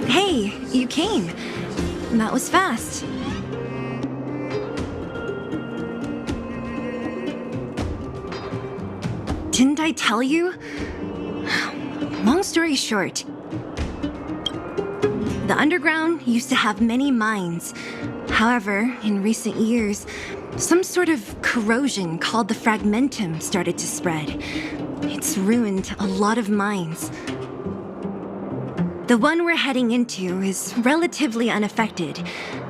Hey, you came. That was fast. Didn't I tell you? Long story short, the underground used to have many mines. However, in recent years, some sort of corrosion called the fragmentum started to spread. It's ruined a lot of mines. The one we're heading into is relatively unaffected.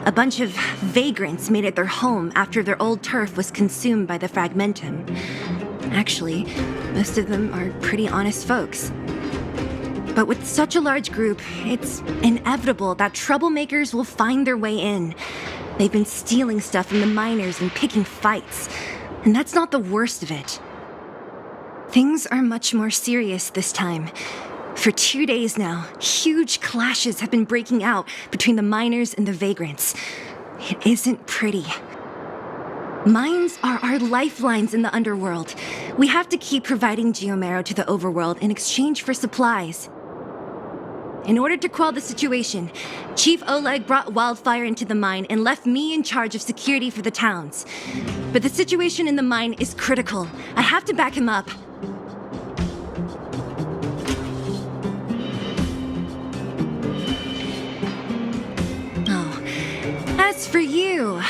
A bunch of vagrants made it their home after their old turf was consumed by the fragmentum. Actually, most of them are pretty honest folks. But with such a large group, it's inevitable that troublemakers will find their way in. They've been stealing stuff from the miners and picking fights. And that's not the worst of it. Things are much more serious this time. For 2 days now, huge clashes have been breaking out between the miners and the vagrants. It isn't pretty. Mines are our lifelines in the underworld. We have to keep providing geomarrow to the overworld in exchange for supplies. In order to quell the situation, Chief Oleg brought wildfire into the mine and left me in charge of security for the towns. But the situation in the mine is critical. I have to back him up. Oh, as for you,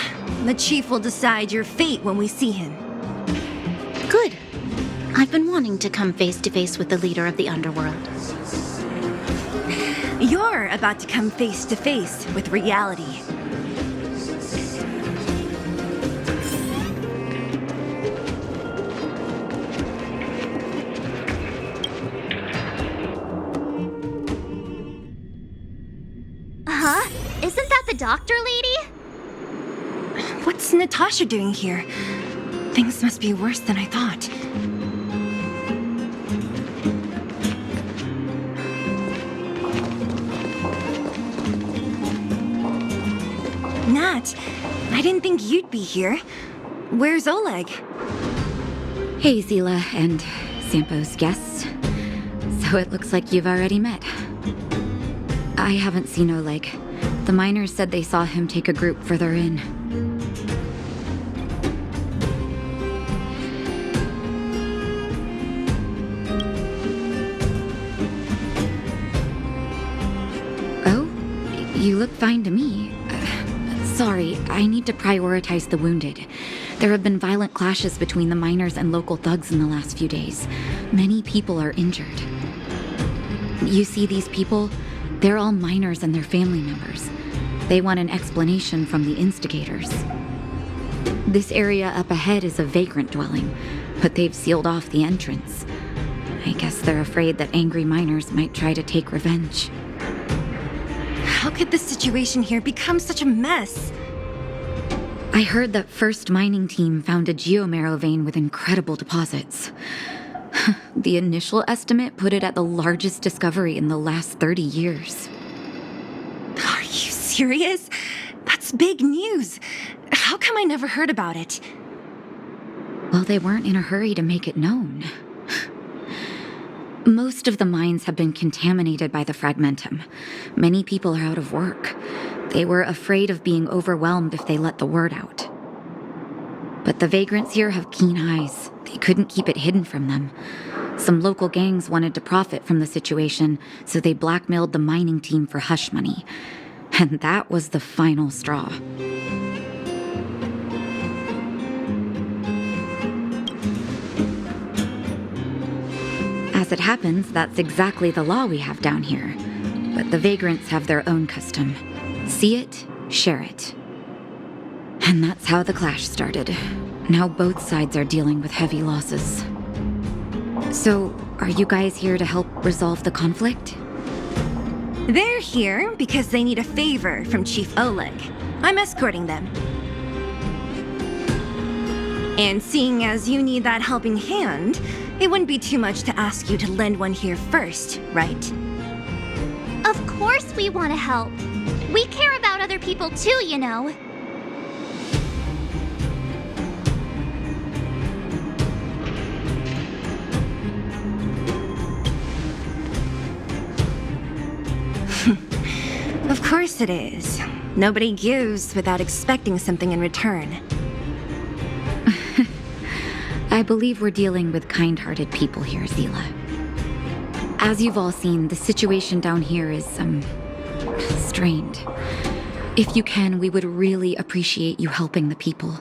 the Chief will decide your fate when we see him. Good. I've been wanting to come face to face with the leader of the underworld. You're about to come face to face with reality. Huh? Isn't that the doctor lady? What's Natasha doing here? Things must be worse than I thought. Nat, I didn't think you'd be here. Where's Oleg? Hey, Zila and Sampo's guests. So it looks like you've already met. I haven't seen Oleg. The miners said they saw him take a group further in. Oh? You look fine to me. Sorry, I need to prioritize the wounded. There have been violent clashes between the miners and local thugs in the last few days. Many people are injured. You see these people? They're all miners and their family members. They want an explanation from the instigators. This area up ahead is a vagrant dwelling, but they've sealed off the entrance. I guess they're afraid that angry miners might try to take revenge. How could the situation here become such a mess? I heard that First Mining Team found a geomarrow vein with incredible deposits. The initial estimate put it at the largest discovery in the last 30 years. Are you serious? That's big news. How come I never heard about it? Well, they weren't in a hurry to make it known. Most of the mines have been contaminated by the fragmentum. Many people are out of work. They were afraid of being overwhelmed if they let the word out. But the vagrants here have keen eyes. They couldn't keep it hidden from them. Some local gangs wanted to profit from the situation, so they blackmailed the mining team for hush money. And that was the final straw. As it happens, that's exactly the law we have down here. But the vagrants have their own custom. See it, share it. And that's how the clash started. Now both sides are dealing with heavy losses. So, are you guys here to help resolve the conflict? They're here because they need a favor from Chief Oleg. I'm escorting them. And seeing as you need that helping hand, it wouldn't be too much to ask you to lend one here first, right? Of course we want to help. We care about other people too, you know. Of course it is. Nobody gives without expecting something in return. I believe we're dealing with kind-hearted people here, Zila. As you've all seen, the situation down here is, strained. If you can, we would really appreciate you helping the people.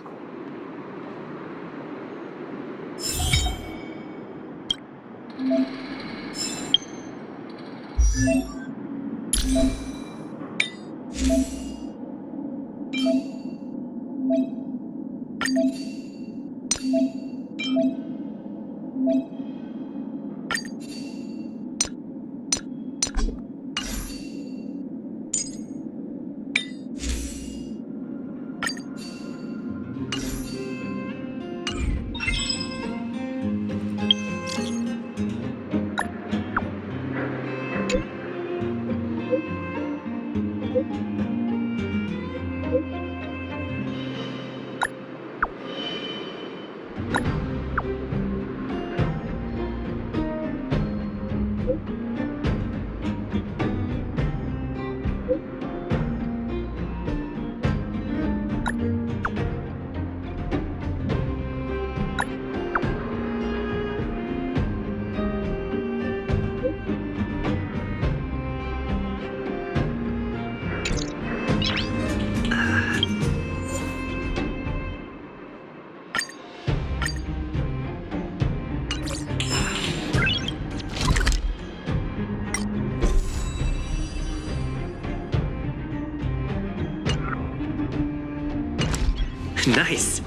Nice.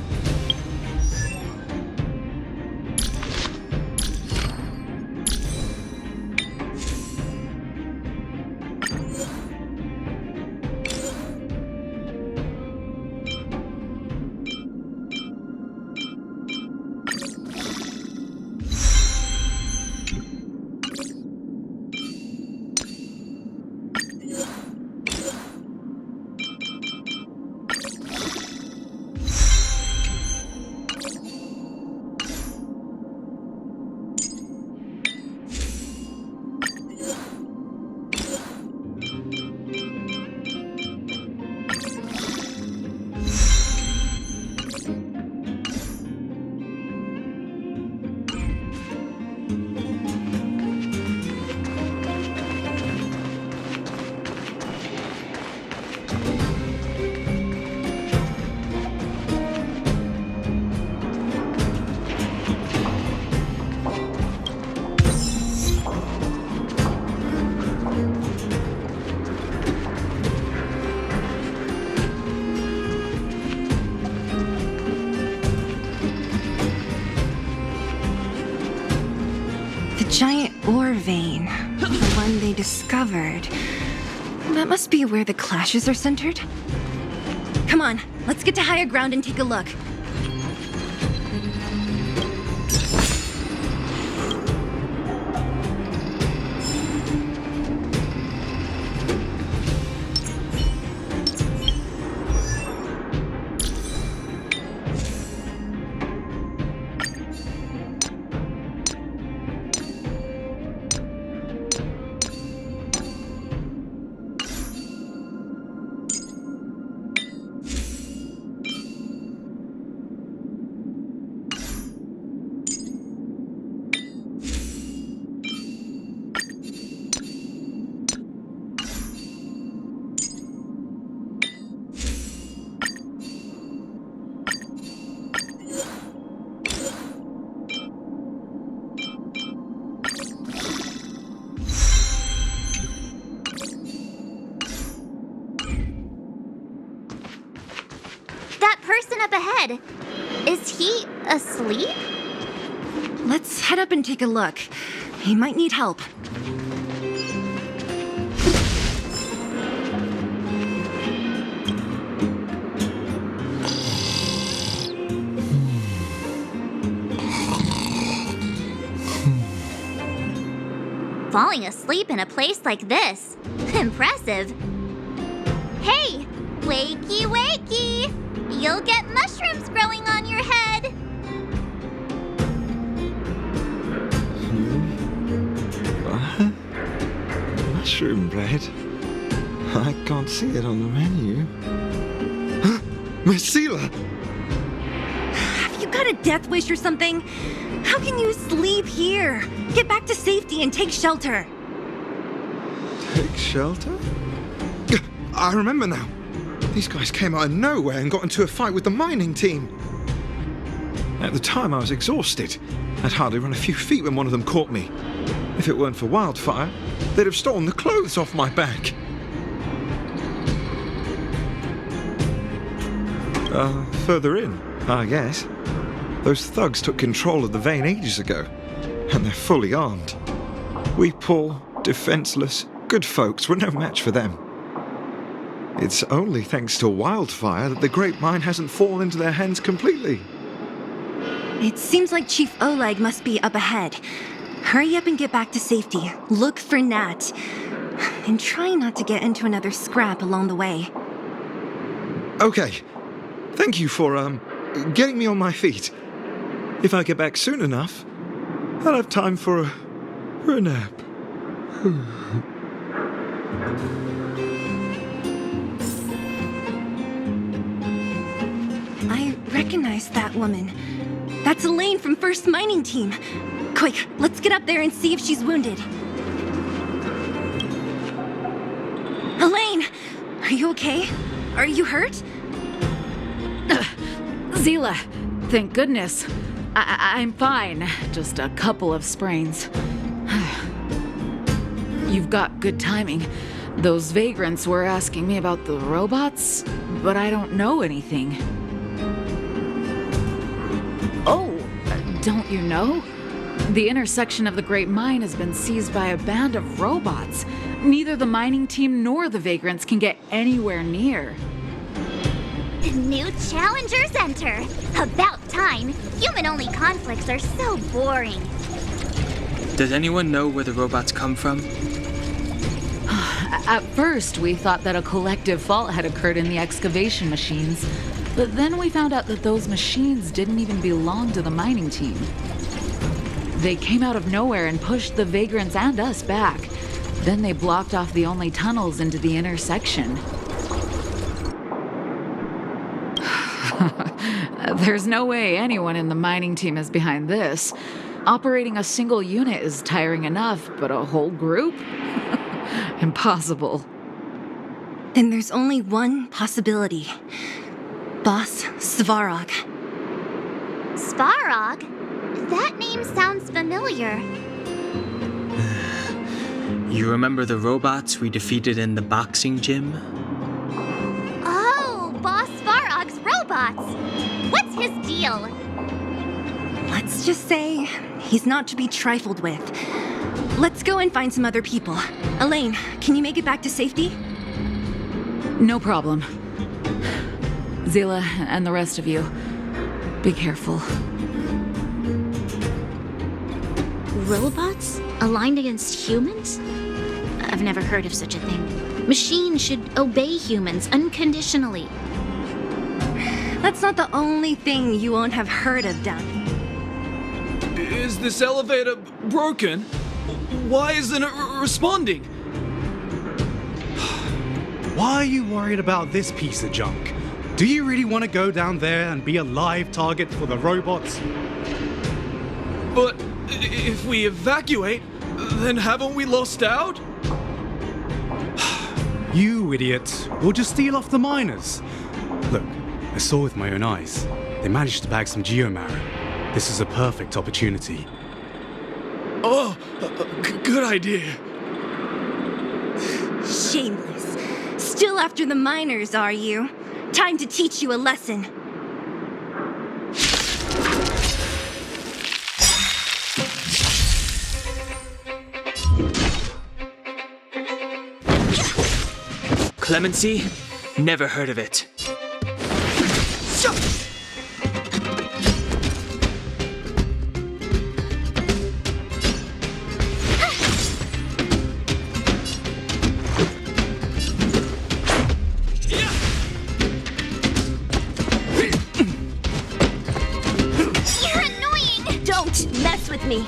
Giant ore vein. The one they discovered. That must be where the clashes are centered. Come on, let's get to higher ground and take a look. That person up ahead, is he asleep? Let's head up and take a look. He might need help. Falling asleep in a place like this. Impressive. Hey, wakey wakey! You'll get mushrooms growing on your head. What? Mushroom bread? I can't see it on the menu. Miss Seela! Have you got a death wish or something? How can you sleep here? Get back to safety and take shelter. Take shelter? I remember now. These guys came out of nowhere and got into a fight with the mining team. At the time, I was exhausted. I'd hardly run a few feet when one of them caught me. If it weren't for Wildfire, they'd have stolen the clothes off my back. Further in, I guess. Those thugs took control of the vein ages ago, and they're fully armed. We poor, defenseless, good folks were no match for them. It's only thanks to Wildfire that the Great Mine hasn't fallen into their hands completely. It seems like Chief Oleg must be up ahead. Hurry up and get back to safety. Look for Nat. And try not to get into another scrap along the way. Okay. Thank you for, getting me on my feet. If I get back soon enough, I'll have time for a nap. I recognize that woman. That's Elaine from First Mining Team. Quick, let's get up there and see if she's wounded. Elaine! Are you okay? Are you hurt? Seela, thank goodness. I'm fine. Just a couple of sprains. You've got good timing. Those vagrants were asking me about the robots, but I don't know anything. Oh, don't you know? The intersection of the Great Mine has been seized by a band of robots. Neither the mining team nor the vagrants can get anywhere near. New challengers enter. About time. Human-only conflicts are so boring. Does anyone know where the robots come from? At first, we thought that a collective fault had occurred in the excavation machines, but then we found out that those machines didn't even belong to the mining team. They came out of nowhere and pushed the vagrants and us back. Then they blocked off the only tunnels into the intersection. There's no way anyone in the mining team is behind this. Operating a single unit is tiring enough, but a whole group? Impossible. Then there's only one possibility. Boss Svarog. Svarog? That name sounds familiar. You remember the robots we defeated in the boxing gym? Oh, Boss Svarog's robots! What's his deal? Let's just say he's not to be trifled with. Let's go and find some other people. Elaine, can you make it back to safety? No problem. Seela and the rest of you, be careful. Robots? Aligned against humans? I've never heard of such a thing. Machines should obey humans unconditionally. That's not the only thing you won't have heard of done. Is this elevator broken? Why isn't it responding? Why are you worried about this piece of junk? Do you really want to go down there and be a live target for the robots? But if we evacuate, then haven't we lost out? You idiot. We'll just steal off the miners. Look, I saw with my own eyes. They managed to bag some geomarrow. This is a perfect opportunity. Oh, good idea. Shameless. Still after the miners, are you? Time to teach you a lesson. Clemency? Never heard of it. You're annoying! Don't mess with me.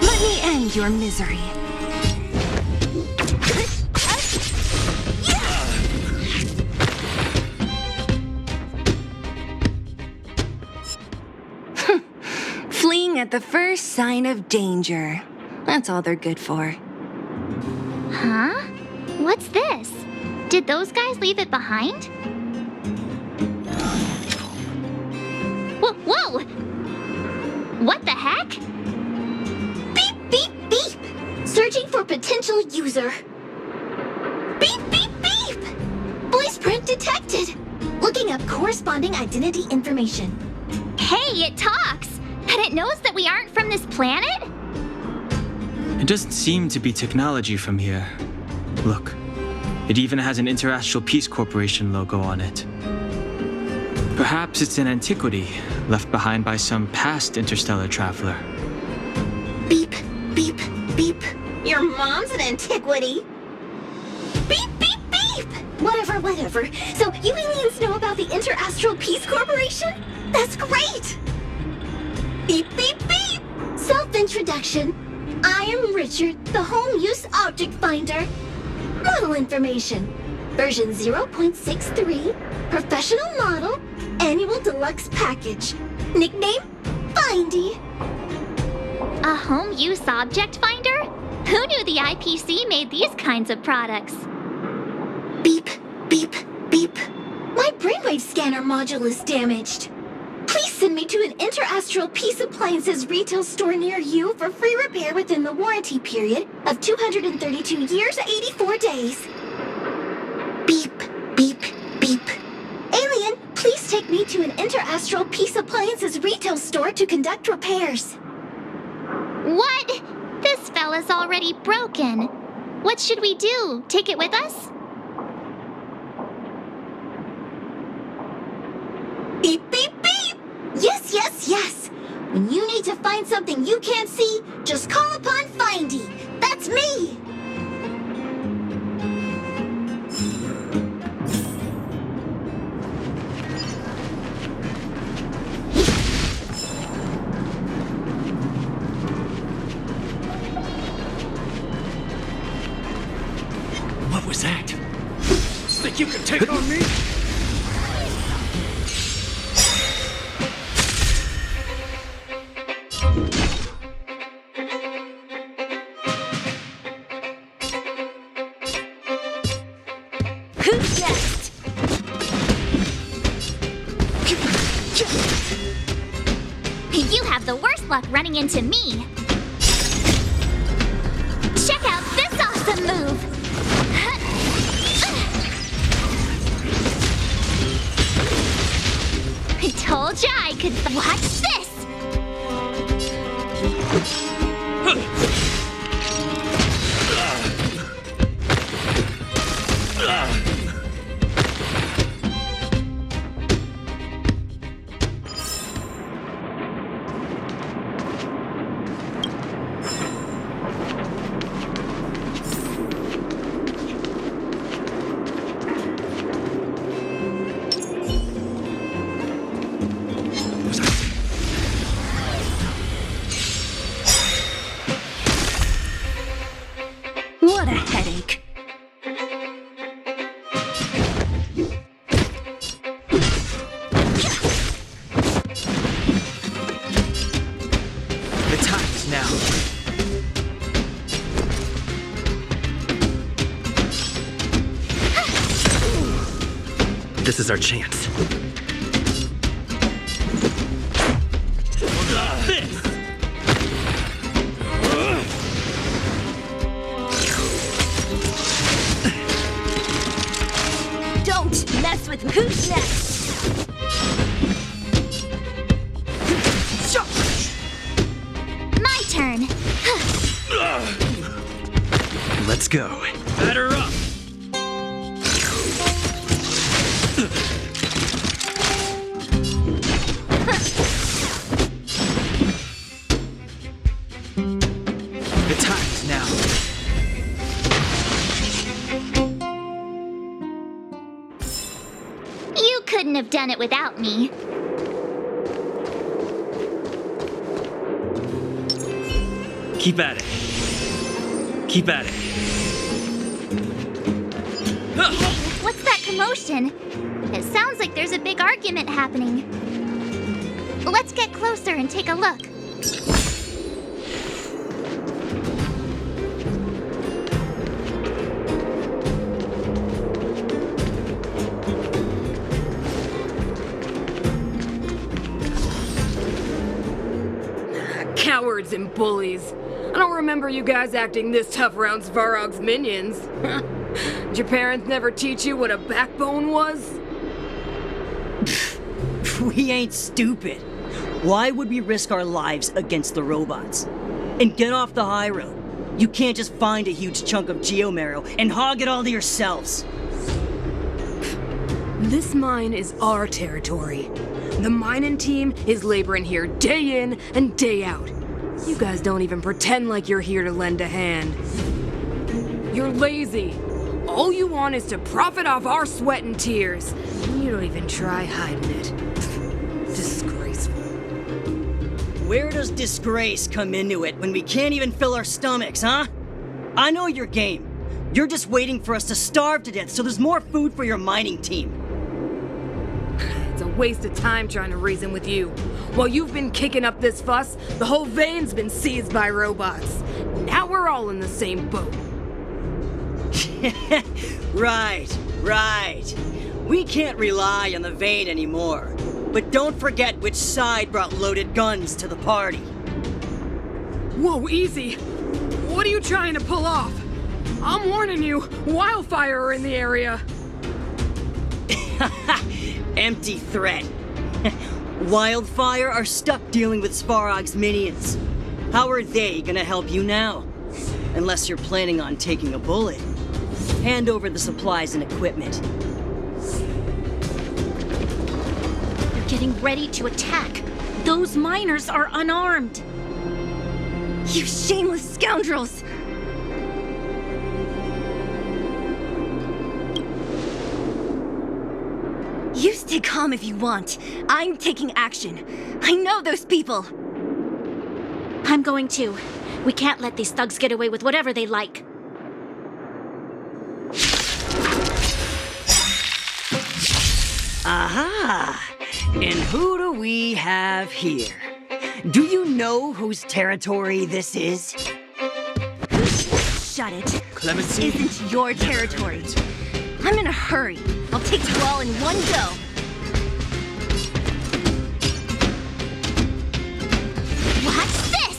Let me end your misery. at the first sign of danger. That's all they're good for. Huh? What's this? Did those guys leave it behind? Whoa! What the heck? Beep, beep, beep! Searching for potential user. Beep, beep, beep! Voice print detected. Looking up corresponding identity information. Hey, it talks! And it knows that we aren't from this planet? It doesn't seem to be technology from here. Look, it even has an Interastral Peace Corporation logo on it. Perhaps it's an antiquity left behind by some past interstellar traveler. Beep, beep, beep. Your mom's an antiquity. Beep, beep, beep! Whatever. So you aliens know about the Interastral Peace Corporation? That's great! Beep, beep, beep! Self-introduction. I am Richard, the Home Use Object Finder. Model information. Version 0.63. Professional model. Annual deluxe package. Nickname? Findy. A home use object finder? Who knew the IPC made these kinds of products? Beep, beep, beep. My brainwave scanner module is damaged. Please send me to an Interastral Peace Appliances retail store near you for free repair within the warranty period of 232 years, 84 days. Beep, beep, beep. Alien, please take me to an Interastral Peace Appliances retail store to conduct repairs. What? This fella's already broken. What should we do? Take it with us? Beep, beep, beep! Yes! When you need to find something you can't see, just call upon Findy. That's me! What was that? Think you can take on me? Who's next? You have the worst luck running into me. Check out this awesome move! I told ya I could. Watch this! What a headache. The time is now. This is our chance. Don't mess with who's next. My turn. Let's go. Batter up! The time is now. You couldn't have done it without me. Keep at it. Keep at it. Hey, what's that commotion? It sounds like there's a big argument happening. Let's get closer and take a look. Cowards and bullies. I don't remember you guys acting this tough around Svarog's minions. Did your parents never teach you what a backbone was? We ain't stupid. Why would we risk our lives against the robots? And get off the high road. You can't just find a huge chunk of geomarrow and hog it all to yourselves. This mine is our territory. The mining team is laboring here day in and day out. You guys don't even pretend like you're here to lend a hand. You're lazy. All you want is to profit off our sweat and tears. And you don't even try hiding it. Disgraceful. Where does disgrace come into it when we can't even fill our stomachs, huh? I know your game. You're just waiting for us to starve to death so there's more food for your mining team. It's a waste of time trying to reason with you. While you've been kicking up this fuss, the whole vein's been seized by robots. Now we're all in the same boat. Right. We can't rely on the vein anymore. But don't forget which side brought loaded guns to the party. Whoa, easy. What are you trying to pull off? I'm warning you, wildfire are in the area. Empty threat. Wildfire are stuck dealing with Svarog's minions. How are they gonna help you now? Unless you're planning on taking a bullet. Hand over the supplies and equipment. They're getting ready to attack. Those miners are unarmed. You shameless scoundrels! You stay calm if you want. I'm taking action. I know those people. I'm going to. We can't let these thugs get away with whatever they like. Aha! And who do we have here? Do you know whose territory this is? Shut it. Clemency? Isn't your territory. I'm in a hurry. I'll take you all in one go. What's this?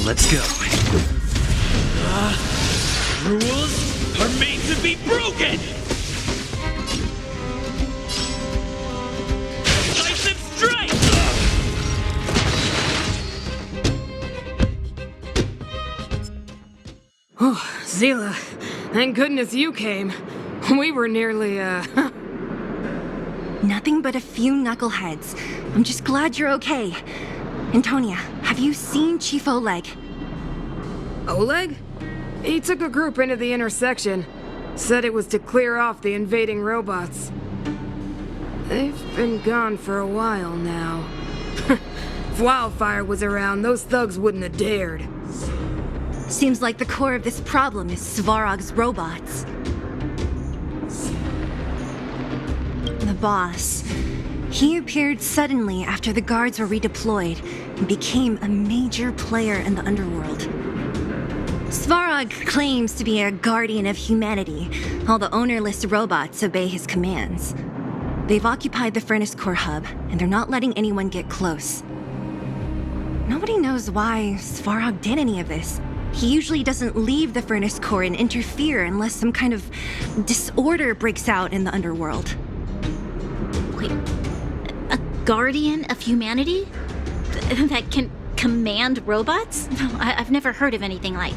Let's go. Rules are made to be broken! Decisive strike! Oh, Zila, thank goodness you came. We were nearly, Nothing but a few knuckleheads. I'm just glad you're okay. Antonia, have you seen Chief Oleg? Oleg? He took a group into the intersection. Said it was to clear off the invading robots. They've been gone for a while now. If Wildfire was around, those thugs wouldn't have dared. Seems like the core of this problem is Svarog's robots. The boss. He appeared suddenly after the guards were redeployed and became a major player in the underworld. Svarog claims to be a guardian of humanity, while the ownerless robots obey his commands. They've occupied the Furnace Core hub, and they're not letting anyone get close. Nobody knows why Svarog did any of this. He usually doesn't leave the Furnace Core and interfere unless some kind of disorder breaks out in the underworld. Wait, a guardian of humanity? That can command robots? No, I've never heard of anything like.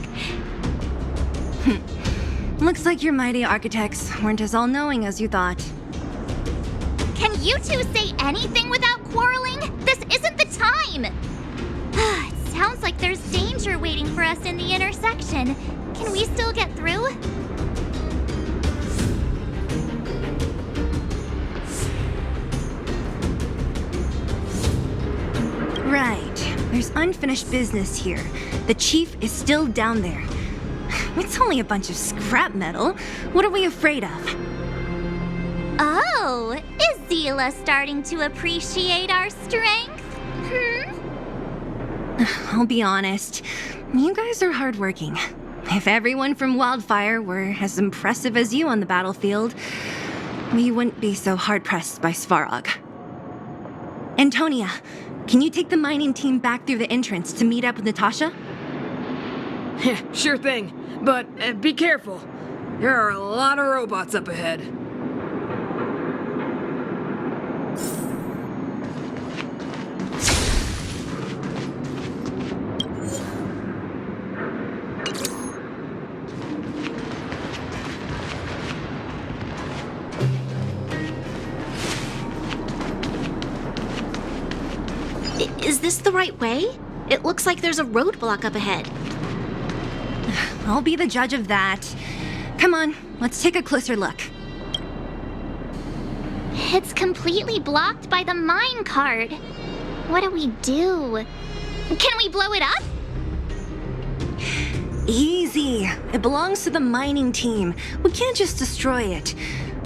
Looks like your mighty architects weren't as all-knowing as you thought. Can you two say anything without quarreling? This isn't the time! It sounds like there's danger waiting for us in the intersection. Can we still get through? Right. There's unfinished business here. The chief is still down there. It's only a bunch of scrap metal. What are we afraid of? Oh, is Zila starting to appreciate our strength? I'll be honest, you guys are hardworking. If everyone from Wildfire were as impressive as you on the battlefield, we wouldn't be so hard-pressed by Svarog. Antonia, can you take the mining team back through the entrance to meet up with Natasha? Sure thing, but be careful. There are a lot of robots up ahead. Is this the right way? It looks like there's a roadblock up ahead. I'll be the judge of that. Come on, let's take a closer look. It's completely blocked by the mine cart. What do we do? Can we blow it up? Easy. It belongs to the mining team. We can't just destroy it.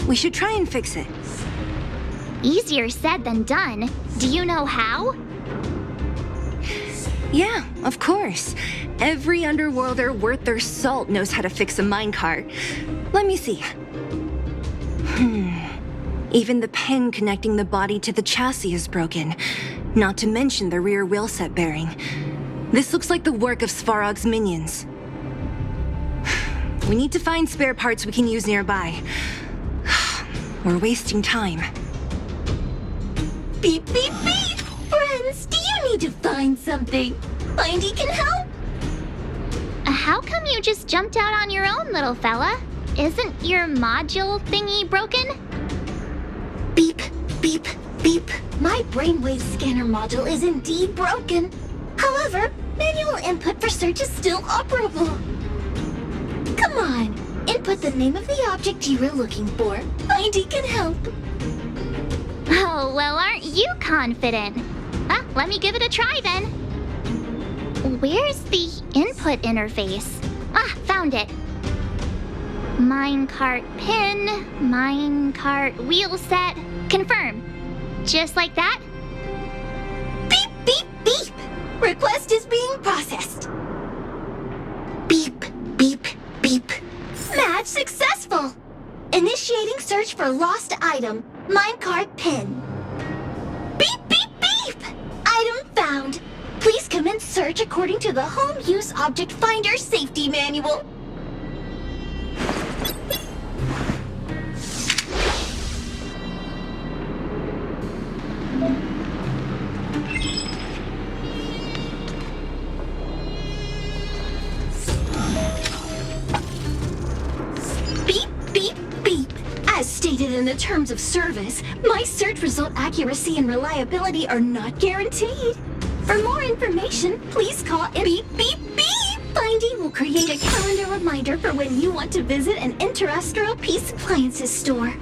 We should try and fix it. Easier said than done. Do you know how? Yeah, of course. Every underworlder worth their salt knows how to fix a minecart. Let me see. Even the pin connecting the body to the chassis is broken. Not to mention the rear wheel set bearing. This looks like the work of Svarog's minions. We need to find spare parts we can use nearby. We're wasting time. Beep, beep, beep! Friends, do you need to find something? Findy can help? How come you just jumped out on your own, little fella? Isn't your module thingy broken? Beep, beep, beep. My brainwave scanner module is indeed broken. However, manual input for search is still operable. Come on, input the name of the object you were looking for. Findy can help. Oh, well, aren't you confident? Let me give it a try then. Where's the input interface? Found it. Minecart pin, minecart wheel set, confirm. Just like that? Beep, beep, beep! Request is being processed. Beep, beep, beep. Match successful! Initiating search for lost item, minecart pin. Beep, beep, beep! Item found. Please commence search according to the Home Use Object Finder Safety Manual. Beep, beep, beep. As stated in the terms of service, my search result accuracy and reliability are not guaranteed. For more information, please call beep, beep, beep. Findy will create a calendar reminder for when you want to visit an Interastral Peace Appliances store.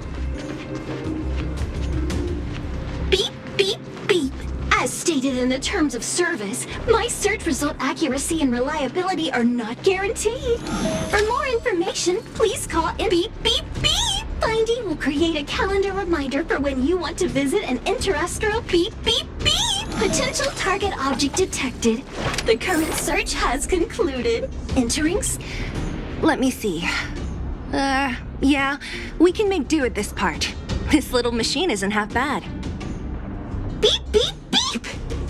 Beep, beep, beep. As stated in the terms of service, my search result accuracy and reliability are not guaranteed. For more information, please call beep, beep, beep. Findy will create a calendar reminder for when you want to visit an Interastral beep, beep, beep. Potential target object detected. The current search has concluded. Entering. Let me see. Yeah, we can make do with this part. This little machine isn't half bad. Beep, beep, beep!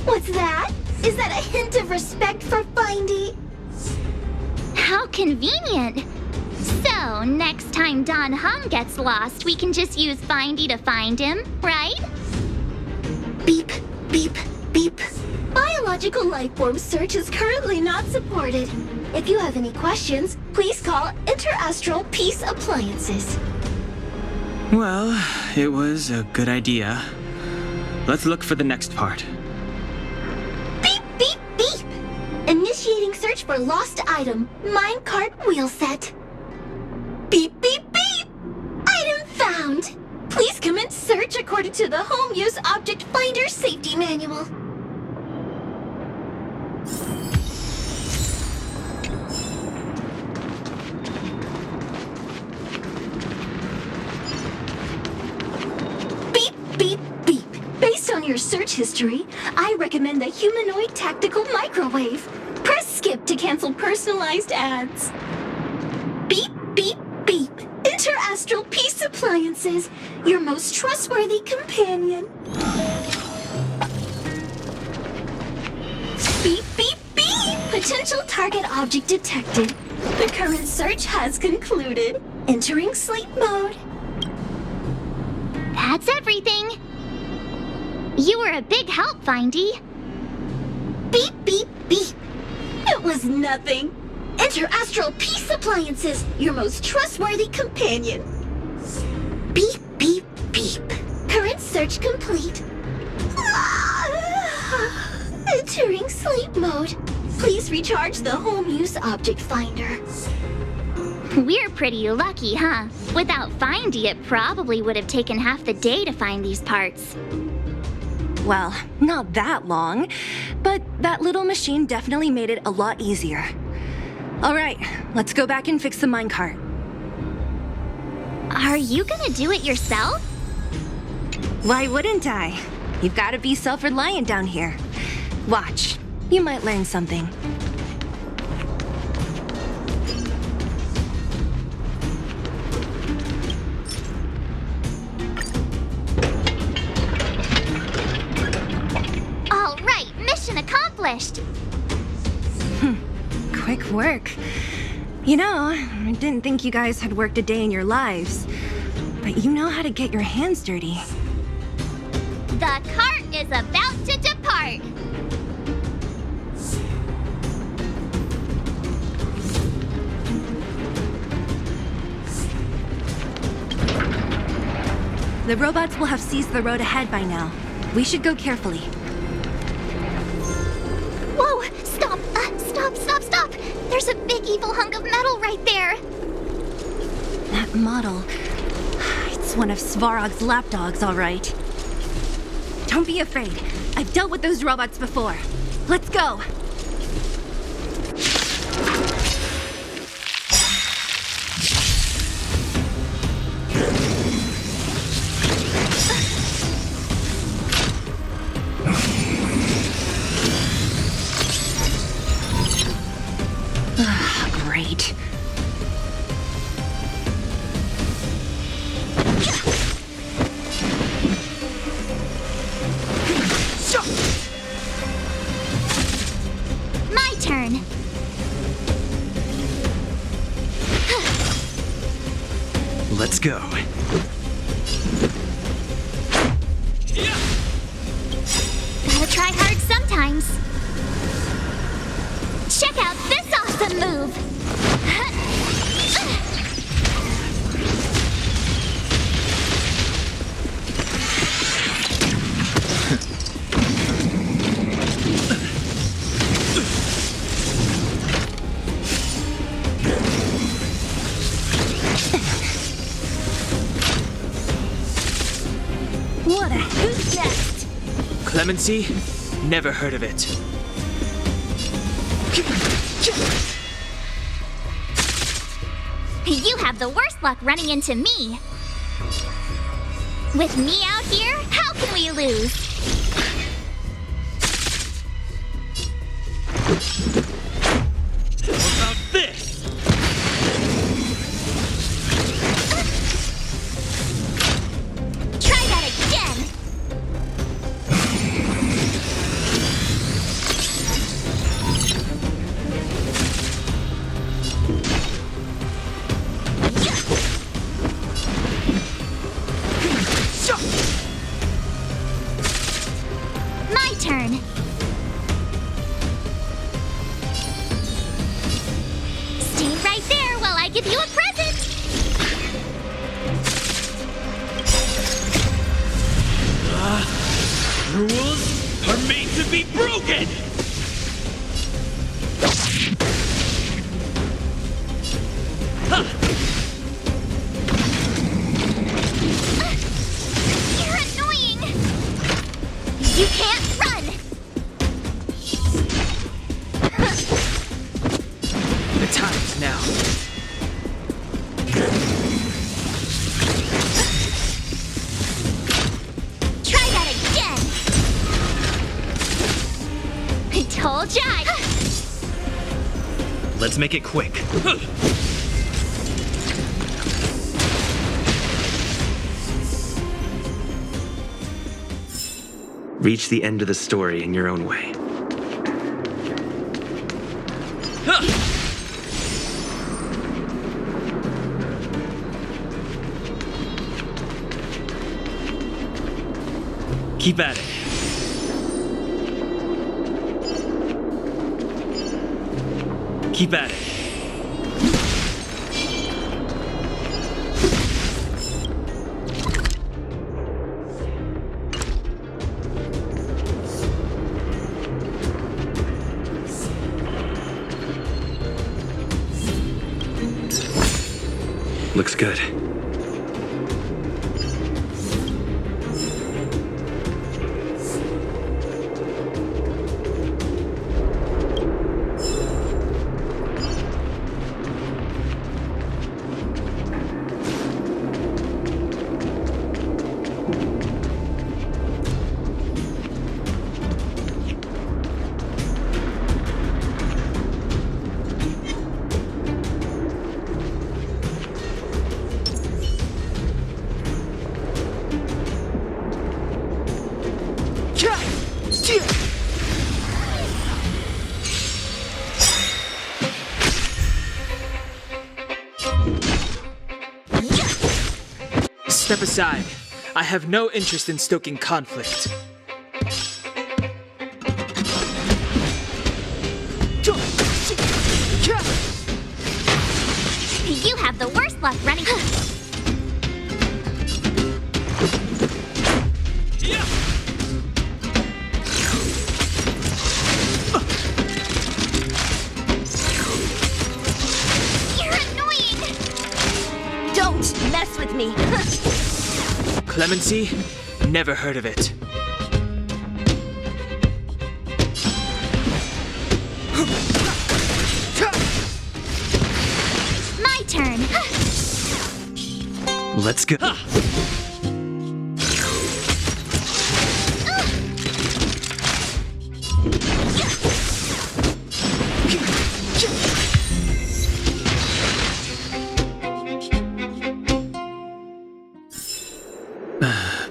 What's that? Is that a hint of respect for Findy? How convenient! So, next time Don Hum gets lost, we can just use Findy to find him, right? Beep, beep, beep. Biological life form search is currently not supported. If you have any questions, please call Interastral Peace Appliances. Well, it was a good idea. Let's look for the next part. Beep, beep, beep! Initiating search for lost item, minecart wheel set. Beep, beep, beep! Item found! Please commence search according to the Home Use Object Finder Safety Manual. Beep, beep, beep. Based on your your search history, I recommend the humanoid tactical microwave. Press skip to cancel personalized ads. Beep, beep, beep. Interastral Peace Appliances, your most trustworthy companion. Beep, beep, beep. Potential target object detected. The current search has concluded. Entering sleep mode. That's everything. You were a big help, Findy. Beep, beep, beep. It was nothing. Interastral Peace Appliances, your most trustworthy companion. Beep, beep, beep. Current search complete. Entering sleep mode. Please recharge the home use object finder. We're pretty lucky, huh? Without Findy, it probably would have taken half the day to find these parts. Well, not that long, but that little machine definitely made it a lot easier. All right, let's go back and fix the minecart. Are you gonna do it yourself? Why wouldn't I? You've got to be self-reliant down here. Watch, you might learn something. All right, mission accomplished. Quick work. You know, I didn't think you guys had worked a day in your lives, but you know how to get your hands dirty. The cart is about to depart. The robots will have seized the road ahead by now. We should go carefully. Whoa! Stop! Stop! There's a big evil hunk of metal right there. That model. It's one of Svarog's lapdogs, all right. Don't be afraid. I've dealt with those robots before. Let's go. Great. My turn. Let's go. Gotta try hard sometimes. Check out this awesome move. What a hoot nest! Clemency? Never heard of it. You have the worst luck running into me. With me out here, how can we lose? How about this? Try that again. My turn. Let's make it quick. Reach the end of the story in your own way. Keep at it. Keep at it. Looks good. Step aside. I have no interest in stoking conflict. You have the worst luck running. You're annoying! Don't mess with me. Clemency? Never heard of it. My turn. Let's go.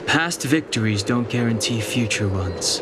Past victories don't guarantee future ones.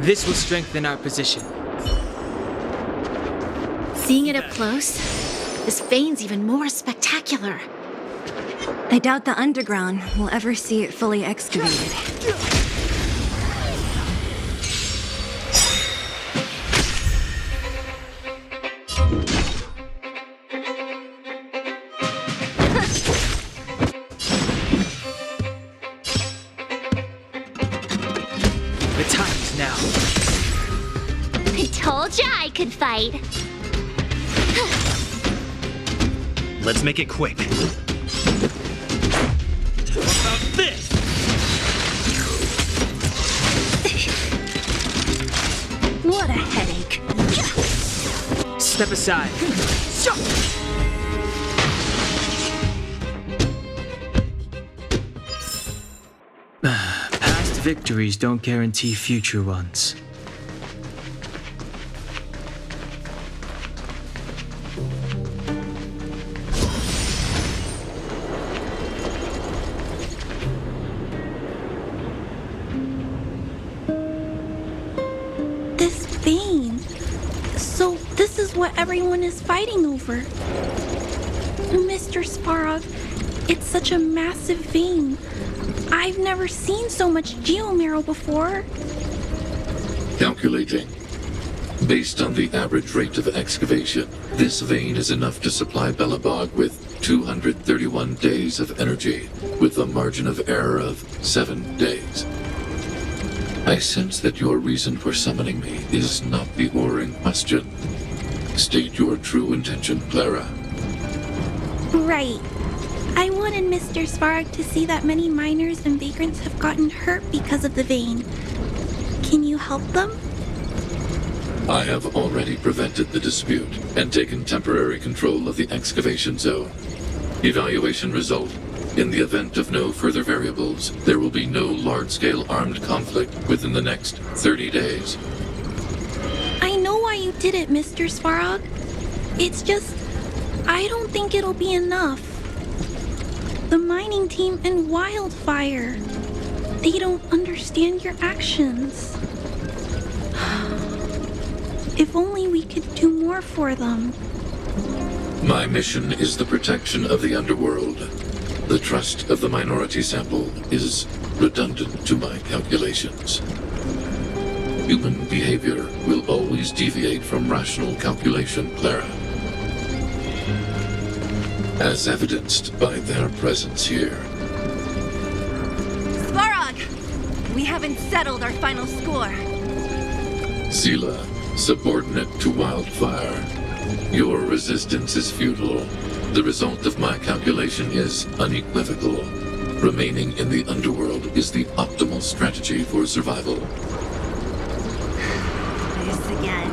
This will strengthen our position. Seeing it up close, this vein's even more spectacular. I doubt the underground will ever see it fully excavated. Told ya I could fight. Let's make it quick. What about this? What a headache. Step aside. Past victories don't guarantee future ones. This vein. So this is what everyone is fighting over. Mr. Sparrow, it's such a massive vein. I've never seen so much geomarrow before. Calculating. Based on the average rate of excavation, this vein is enough to supply Belobog with 231 days of energy, with a margin of error of 7 days. I sense that your reason for summoning me is not the ore in question. State your true intention, Clara. Right. I wanted Mr. Svarog to see that many miners and vagrants have gotten hurt because of the vein. Can you help them? I have already prevented the dispute and taken temporary control of the excavation zone. Evaluation result. In the event of no further variables, there will be no large-scale armed conflict within the next 30 days. I know why you did it, Mr. Svarog. It's just, I don't think it'll be enough. The mining team and Wildfire, they don't understand your actions. If only we could do more for them. My mission is the protection of the underworld. The trust of the minority sample is redundant to my calculations. Human behavior will always deviate from rational calculation, Clara. As evidenced by their presence here. Svarog! We haven't settled our final score. Sela, subordinate to Wildfire. Your resistance is futile. The result of my calculation is unequivocal. Remaining in the underworld is the optimal strategy for survival. This again.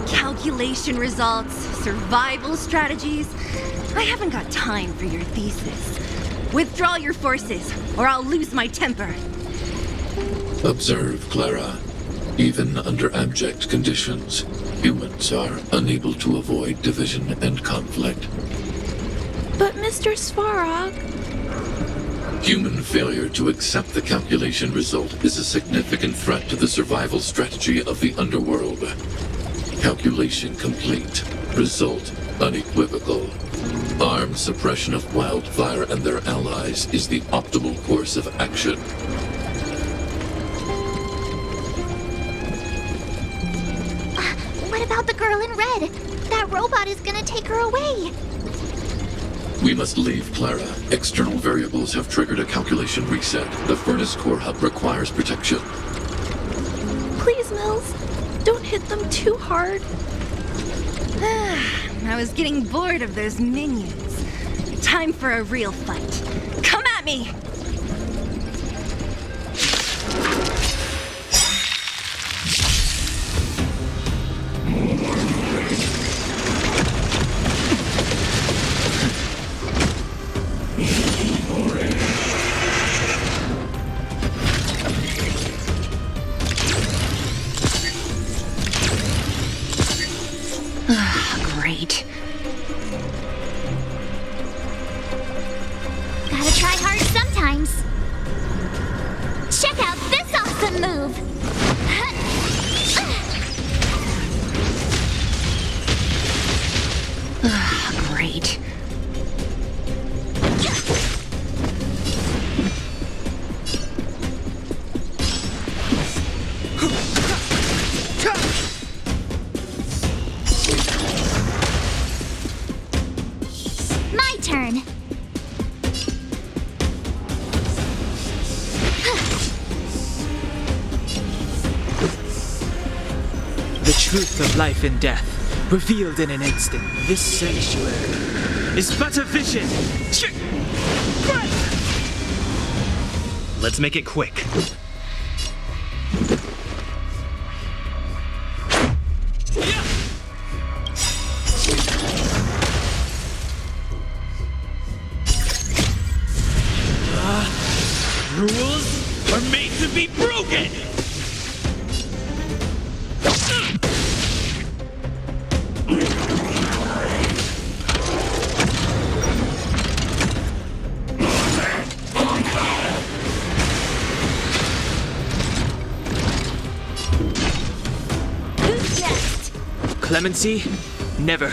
Calculation results, survival strategies. I haven't got time for your thesis. Withdraw your forces, or I'll lose my temper. Observe, Clara. Even under abject conditions, humans are unable to avoid division and conflict. But Mr. Svarog... Human failure to accept the calculation result is a significant threat to the survival strategy of the underworld. Calculation complete. Result unequivocal. Armed suppression of Wildfire and their allies is the optimal course of action. What about the girl in red? That robot is gonna take her away. We must leave, Clara. External variables have triggered a calculation reset. The furnace core hub requires protection. Please, Mills, don't hit them too hard. I was getting bored of those minions. Time for a real fight. Come at me! Great. Gotta try hard sometime. truth of life and death, revealed in an instant. This sanctuary is but a vision. Let's make it quick. Rules are made to be broken! Who's next? Clemency? Never.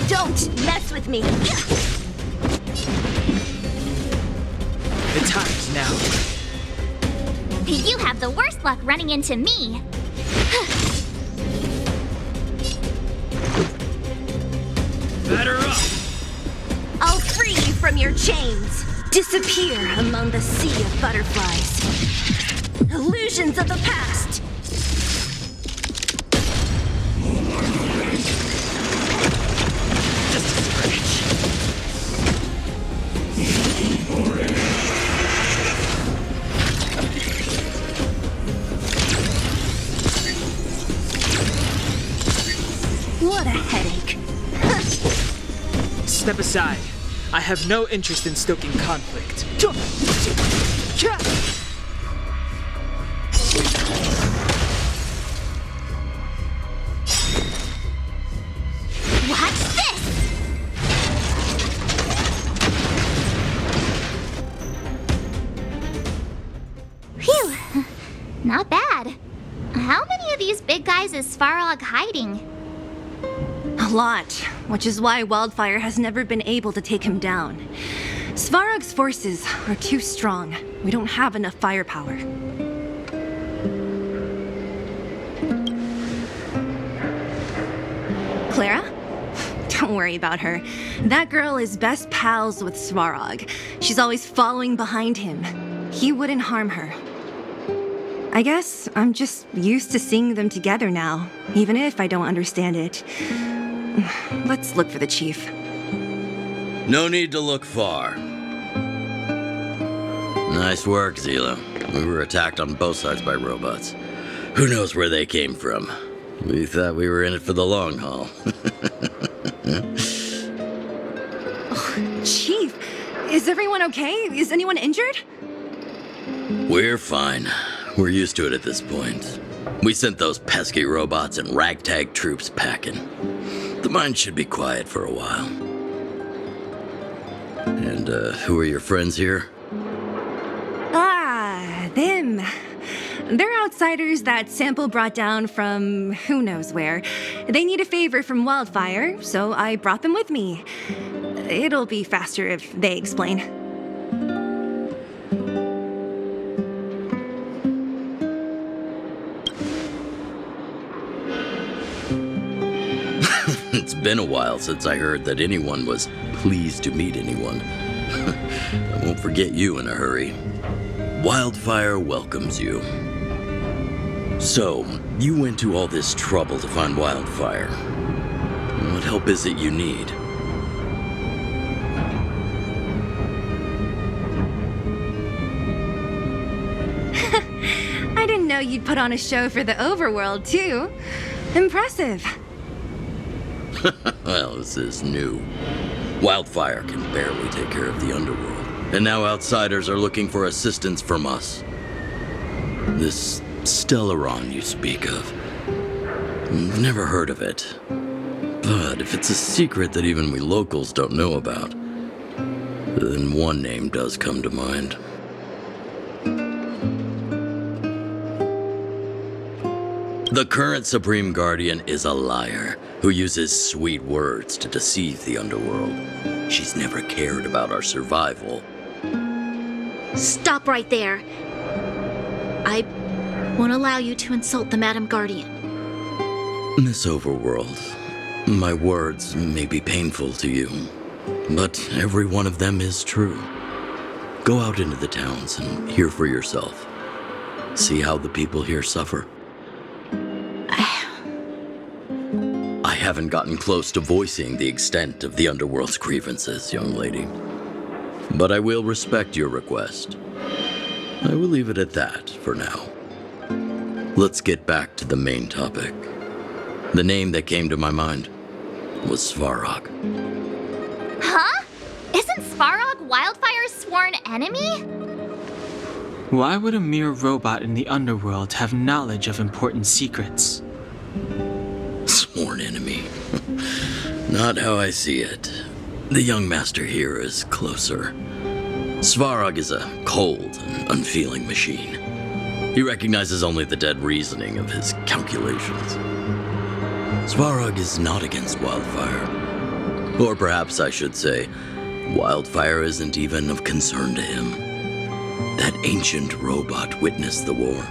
Don't mess with me. The time's now. You have the worst luck running into me. Batter up! I'll free you from your chains. Disappear among the sea of butterflies. Illusions of the past. Just a scratch. What a headache. Step aside. I have no interest in stoking conflict. Watch this! Phew, not bad. How many of these big guys is Svarog hiding? A lot, which is why Wildfire has never been able to take him down. Svarog's forces are too strong. We don't have enough firepower. Clara? Don't worry about her. That girl is best pals with Svarog. She's always following behind him. He wouldn't harm her. I guess I'm just used to seeing them together now, even if I don't understand it. Let's look for the chief. No need to look far. Nice work, Zila. We were attacked on both sides by robots. Who knows where they came from? We thought we were in it for the long haul. Chief, is everyone okay? Is anyone injured? We're fine. We're used to it at this point. We sent those pesky robots and ragtag troops packing. The mine should be quiet for a while. And, who are your friends here? Ah, them. They're outsiders that Sample brought down from who knows where. They need a favor from Wildfire, so I brought them with me. It'll be faster if they explain. It's been a while since I heard that anyone was pleased to meet anyone. I won't forget you in a hurry. Wildfire welcomes you. So, you went to all this trouble to find Wildfire. What help is it you need? I didn't know you'd put on a show for the overworld, too. Impressive. Well, this is new. Wildfire can barely take care of the underworld, and now outsiders are looking for assistance from us. This Stellaron you speak of. I've never heard of it. But if it's a secret that even we locals don't know about, then one name does come to mind. The current Supreme Guardian is a liar who uses sweet words to deceive the underworld. She's never cared about our survival. Stop right there. I won't allow you to insult the Madam Guardian. Miss Overworld, my words may be painful to you, but every one of them is true. Go out into the towns and hear for yourself. See how the people here suffer. I haven't gotten close to voicing the extent of the Underworld's grievances, young lady. But I will respect your request. I will leave it at that for now. Let's get back to the main topic. The name that came to my mind was Svarog. Huh? Isn't Svarog Wildfire's sworn enemy? Why would a mere robot in the underworld have knowledge of important secrets? Sworn enemy. Not how I see it. The young master here is closer. Svarog is a cold and unfeeling machine. He recognizes only the dead reasoning of his calculations. Svarog is not against Wildfire. Or perhaps I should say, Wildfire isn't even of concern to him. That ancient robot witnessed the war.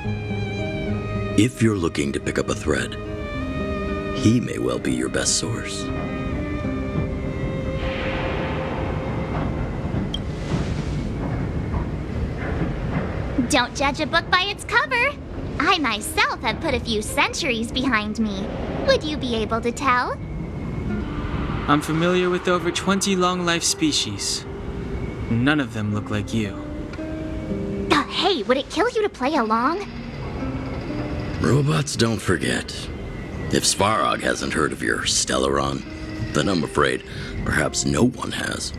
If you're looking to pick up a thread, he may well be your best source. Don't judge a book by its cover. I myself have put a few centuries behind me. Would you be able to tell? I'm familiar with over 20 long-life species. None of them look like you. Hey, would it kill you to play along? Robots don't forget. If Svarog hasn't heard of your Stellaron, then I'm afraid perhaps no one has.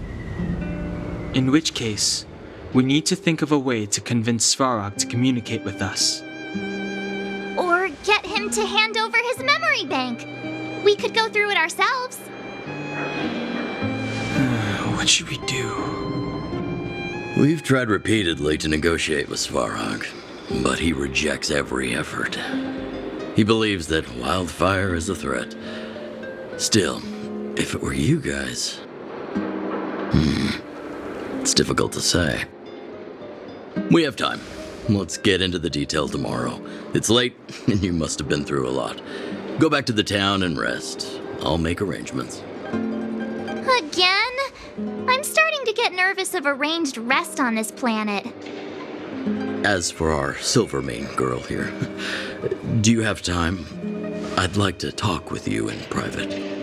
In which case, we need to think of a way to convince Svarog to communicate with us. Or get him to hand over his memory bank. We could go through it ourselves. What should we do? We've tried repeatedly to negotiate with Svarog, but he rejects every effort. He believes that Wildfire is a threat. Still, if it were you guys... it's difficult to say. We have time. Let's get into the detail tomorrow. It's late, and you must have been through a lot. Go back to the town and rest. I'll make arrangements. Again? I'm starting to get nervous of arranged rest on this planet. As for our Silvermane girl here, do you have time? I'd like to talk with you in private.